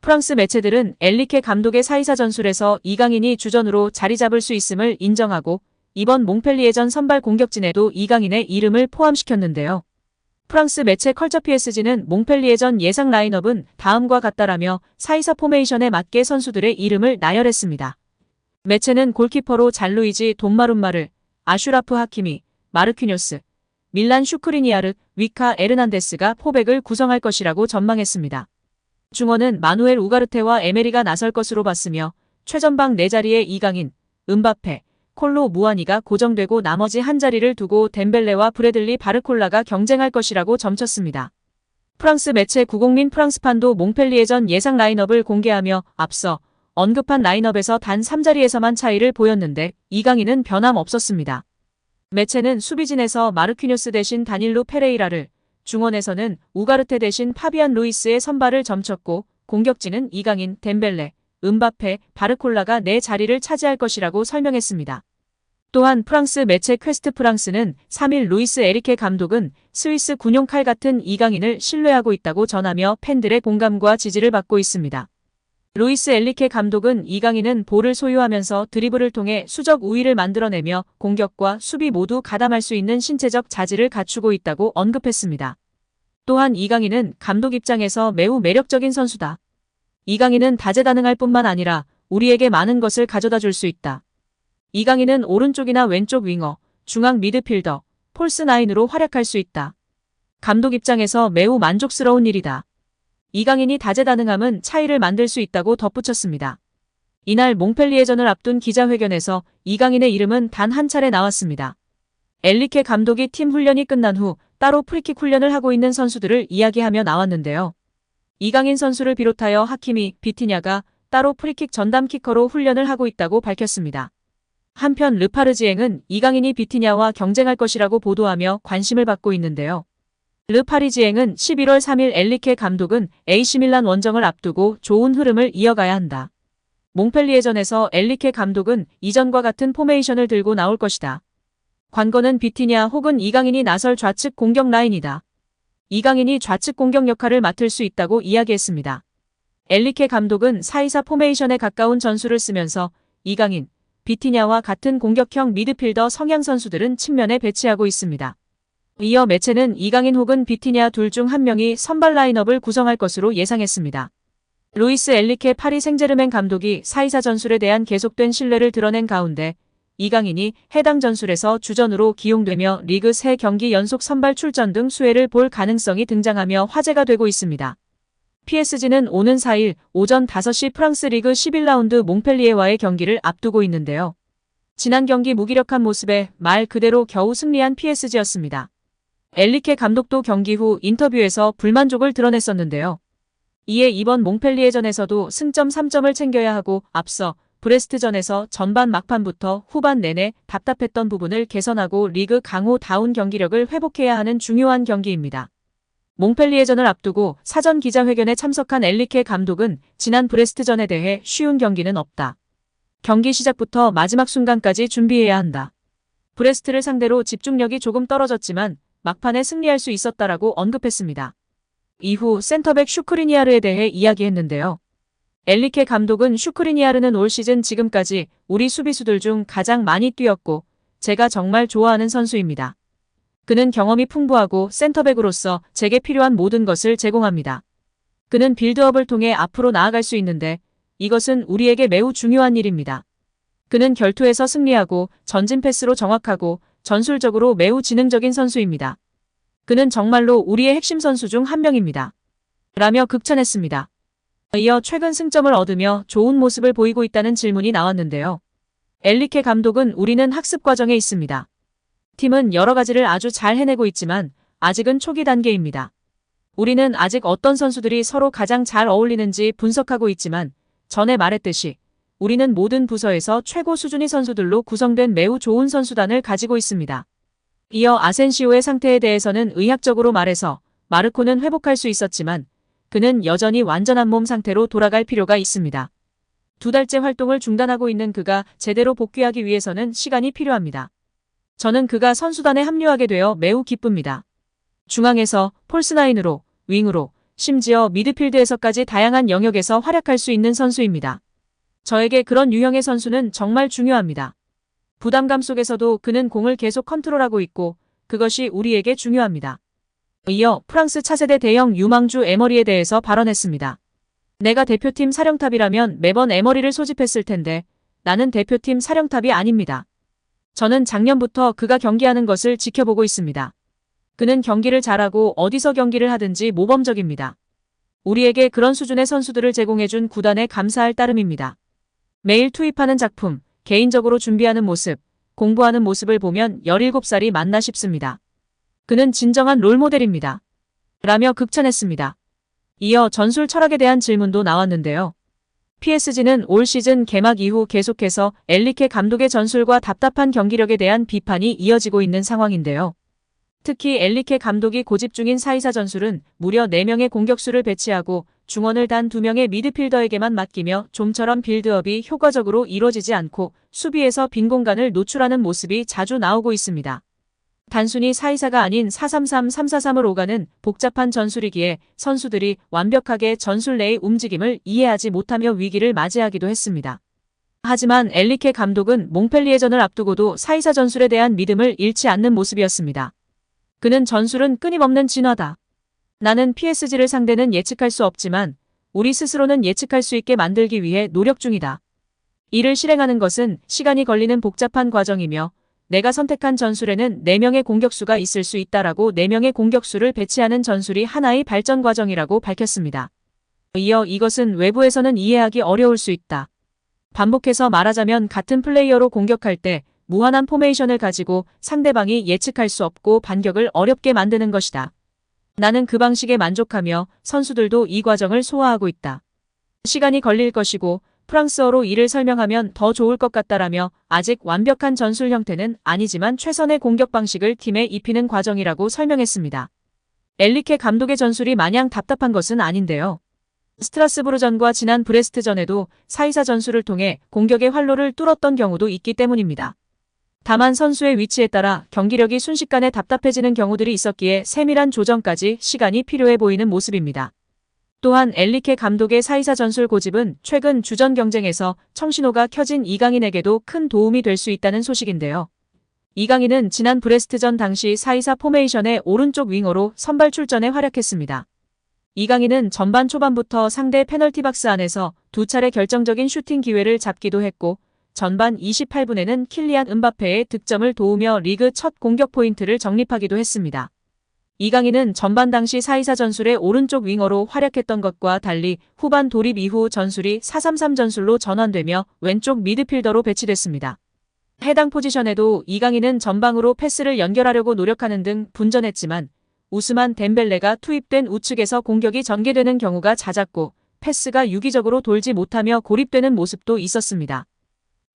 프랑스 매체들은 엔리케 감독의 사이사 전술에서 이강인이 주전으로 자리 잡을 수 있음을 인정하고 이번 몽펠리에전 선발 공격진에도 이강인의 이름을 포함시켰는데요. 프랑스 매체 컬처 PSG는 몽펠리에전 예상 라인업은 다음과 같다라며 사이사 포메이션에 맞게 선수들의 이름을 나열했습니다. 매체는 골키퍼로 잘루이지 돈마룬마르, 아슈라프 하키미, 마르퀴뇨스, 밀란 슈크리니아르, 위카 에르난데스가 포백을 구성할 것이라고 전망했습니다. 중원은 마누엘 우가르테와 에메리가 나설 것으로 봤으며 최전방 4자리에 이강인, 은바페, 콜로 무아니가 고정되고 나머지 한 자리를 두고 덴벨레와 브래들리 바르콜라가 경쟁할 것이라고 점쳤습니다. 프랑스 매체 구공민 프랑스판도 몽펠리에전 예상 라인업을 공개하며 앞서 언급한 라인업에서 단 3자리에서만 차이를 보였는데 이강인은 변함없었습니다. 매체는 수비진에서 마르퀴뇨스 대신 다닐로 페레이라를, 중원에서는 우가르테 대신 파비안 루이스의 선발을 점쳤고 공격진은 이강인, 덴벨레, 은바페, 바르콜라가 4자리를 차지할 것이라고 설명했습니다. 또한 프랑스 매체 퀘스트 프랑스는 3일 루이스 에리케 감독은 스위스 군용 칼 같은 이강인을 신뢰하고 있다고 전하며 팬들의 공감과 지지를 받고 있습니다. 루이스 엘리케 감독은 이강인은 볼을 소유하면서 드리블을 통해 수적 우위를 만들어내며 공격과 수비 모두 가담할 수 있는 신체적 자질을 갖추고 있다고 언급했습니다. 또한 이강인은 감독 입장에서 매우 매력적인 선수다. 이강인은 다재다능할 뿐만 아니라 우리에게 많은 것을 가져다 줄 수 있다. 이강인은 오른쪽이나 왼쪽 윙어, 중앙 미드필더, 폴스9으로 활약할 수 있다. 감독 입장에서 매우 만족스러운 일이다. 이강인이 다재다능함은 차이를 만들 수 있다고 덧붙였습니다. 이날 몽펠리에전을 앞둔 기자회견에서 이강인의 이름은 단 한 차례 나왔습니다. 엘리케 감독이 팀 훈련이 끝난 후 따로 프리킥 훈련을 하고 있는 선수들을 이야기하며 나왔는데요. 이강인 선수를 비롯하여 하키미, 비티냐가 따로 프리킥 전담 키커로 훈련을 하고 있다고 밝혔습니다. 한편 르파르지앵은 이강인이 비티냐와 경쟁할 것이라고 보도하며 관심을 받고 있는데요. 르파리지앵은 11월 3일 엘리케 감독은 AC밀란 원정을 앞두고 좋은 흐름을 이어가야 한다. 몽펠리에전에서 엘리케 감독은 이전과 같은 포메이션을 들고 나올 것이다. 관건은 비티냐 혹은 이강인이 나설 좌측 공격 라인이다. 이강인이 좌측 공격 역할을 맡을 수 있다고 이야기했습니다. 엘리케 감독은 사이사 포메이션에 가까운 전술을 쓰면서 이강인, 비티냐와 같은 공격형 미드필더 성향 선수들은 측면에 배치하고 있습니다. 이어 매체는 이강인 혹은 비티냐 둘 중 한 명이 선발 라인업을 구성할 것으로 예상했습니다. 루이스 엘리케 파리 생제르맹 감독이 사이사 전술에 대한 계속된 신뢰를 드러낸 가운데 이강인이 해당 전술에서 주전으로 기용되며 리그 3경기 연속 선발 출전 등 수혜를 볼 가능성이 등장하며 화제가 되고 있습니다. PSG는 오는 4일 오전 5시 프랑스 리그 11라운드 몽펠리에와의 경기를 앞두고 있는데요. 지난 경기 무기력한 모습에 말 그대로 겨우 승리한 PSG였습니다. 엘리케 감독도 경기 후 인터뷰에서 불만족을 드러냈었는데요. 이에 이번 몽펠리에전에서도 승점 3점을 챙겨야 하고 앞서 브레스트전에서 전반 막판부터 후반 내내 답답했던 부분을 개선하고 리그 강호다운 경기력을 회복해야 하는 중요한 경기입니다. 몽펠리에전을 앞두고 사전 기자회견에 참석한 엘리케 감독은 지난 브레스트전에 대해 쉬운 경기는 없다. 경기 시작부터 마지막 순간까지 준비해야 한다. 브레스트를 상대로 집중력이 조금 떨어졌지만 막판에 승리할 수 있었다라고 언급했습니다. 이후 센터백 슈크리니아르에 대해 이야기했는데요. 엘리케 감독은 슈크리니아르는 올 시즌 지금까지 우리 수비수들 중 가장 많이 뛰었고 제가 정말 좋아하는 선수입니다. 그는 경험이 풍부하고 센터백으로서 제게 필요한 모든 것을 제공합니다. 그는 빌드업을 통해 앞으로 나아갈 수 있는데 이것은 우리에게 매우 중요한 일입니다. 그는 결투에서 승리하고 전진 패스로 정확하고 전술적으로 매우 지능적인 선수입니다. 그는 정말로 우리의 핵심 선수 중 한 명입니다. 라며 극찬했습니다. 이어 최근 승점을 얻으며 좋은 모습을 보이고 있다는 질문이 나왔는데요. 엘리케 감독은 우리는 학습 과정에 있습니다. 팀은 여러 가지를 아주 잘 해내고 있지만 아직은 초기 단계입니다. 우리는 아직 어떤 선수들이 서로 가장 잘 어울리는지 분석하고 있지만 전에 말했듯이 우리는 모든 부서에서 최고 수준의 선수들로 구성된 매우 좋은 선수단을 가지고 있습니다. 이어 아센시오의 상태에 대해서는 의학적으로 말해서 마르코는 회복할 수 있었지만 그는 여전히 완전한 몸 상태로 돌아갈 필요가 있습니다. 2달째 활동을 중단하고 있는 그가 제대로 복귀하기 위해서는 시간이 필요합니다. 저는 그가 선수단에 합류하게 되어 매우 기쁩니다. 중앙에서 폴스9으로, 윙으로, 심지어 미드필드에서까지 다양한 영역에서 활약할 수 있는 선수입니다. 저에게 그런 유형의 선수는 정말 중요합니다. 부담감 속에서도 그는 공을 계속 컨트롤하고 있고 그것이 우리에게 중요합니다. 이어 프랑스 차세대 대형 유망주 에머리에 대해서 발언했습니다. 내가 대표팀 사령탑이라면 매번 에머리를 소집했을 텐데 나는 대표팀 사령탑이 아닙니다. 저는 작년부터 그가 경기하는 것을 지켜보고 있습니다. 그는 경기를 잘하고 어디서 경기를 하든지 모범적입니다. 우리에게 그런 수준의 선수들을 제공해준 구단에 감사할 따름입니다. 매일 투입하는 작품, 개인적으로 준비하는 모습, 공부하는 모습을 보면 17살이 맞나 싶습니다. 그는 진정한 롤모델입니다. 라며 극찬했습니다. 이어 전술 철학에 대한 질문도 나왔는데요. PSG는 올 시즌 개막 이후 계속해서 엔리케 감독의 전술과 답답한 경기력에 대한 비판이 이어지고 있는 상황인데요. 특히 엔리케 감독이 고집 중인 4-2-4 전술은 무려 4명의 공격수를 배치하고 중원을 단 2명의 미드필더에게만 맡기며 좀처럼 빌드업이 효과적으로 이루어지지 않고 수비에서 빈 공간을 노출하는 모습이 자주 나오고 있습니다. 단순히 4-2-4가 아닌 4-3-3, 3-4-3을 오가는 복잡한 전술이기에 선수들이 완벽하게 전술 내의 움직임을 이해하지 못하며 위기를 맞이하기도 했습니다. 하지만 엔리케 감독은 몽펠리에전을 앞두고도 4-2-4 전술에 대한 믿음을 잃지 않는 모습이었습니다. 그는 전술은 끊임없는 진화다. 나는 PSG를 상대는 예측할 수 없지만 우리 스스로는 예측할 수 있게 만들기 위해 노력 중이다. 이를 실행하는 것은 시간이 걸리는 복잡한 과정이며 내가 선택한 전술에는 4명의 공격수가 있을 수 있다라고 4명의 공격수를 배치하는 전술이 하나의 발전 과정이라고 밝혔습니다. 이어 이것은 외부에서는 이해하기 어려울 수 있다. 반복해서 말하자면 같은 플레이어로 공격할 때 무한한 포메이션을 가지고 상대방이 예측할 수 없고 반격을 어렵게 만드는 것이다. 나는 그 방식에 만족하며 선수들도 이 과정을 소화하고 있다. 시간이 걸릴 것이고 프랑스어로 이를 설명하면 더 좋을 것 같다라며 아직 완벽한 전술 형태는 아니지만 최선의 공격 방식을 팀에 입히는 과정이라고 설명했습니다. 엔리케 감독의 전술이 마냥 답답한 것은 아닌데요. 스트라스부르전과 지난 브레스트전에도 4-2-4 전술을 통해 공격의 활로를 뚫었던 경우도 있기 때문입니다. 다만 선수의 위치에 따라 경기력이 순식간에 답답해지는 경우들이 있었기에 세밀한 조정까지 시간이 필요해 보이는 모습입니다. 또한 엔리케 감독의 4-2-4 전술 고집은 최근 주전 경쟁에서 청신호가 켜진 이강인에게도 큰 도움이 될 수 있다는 소식인데요. 이강인은 지난 브레스트전 당시 4-2-4 포메이션의 오른쪽 윙어로 선발 출전에 활약했습니다. 이강인은 전반 초반부터 상대 페널티 박스 안에서 2차례 결정적인 슈팅 기회를 잡기도 했고 전반 28분에는 킬리안 음바페의 득점을 도우며 리그 첫 공격 포인트를 적립하기도 했습니다. 이강인은 전반 당시 4-2-4 전술의 오른쪽 윙어로 활약했던 것과 달리 후반 돌입 이후 전술이 4-3-3 전술로 전환되며 왼쪽 미드필더로 배치됐습니다. 해당 포지션에도 이강인은 전방으로 패스를 연결하려고 노력하는 등 분전했지만 우스만 덴벨레가 투입된 우측에서 공격이 전개되는 경우가 잦았고 패스가 유기적으로 돌지 못하며 고립되는 모습도 있었습니다.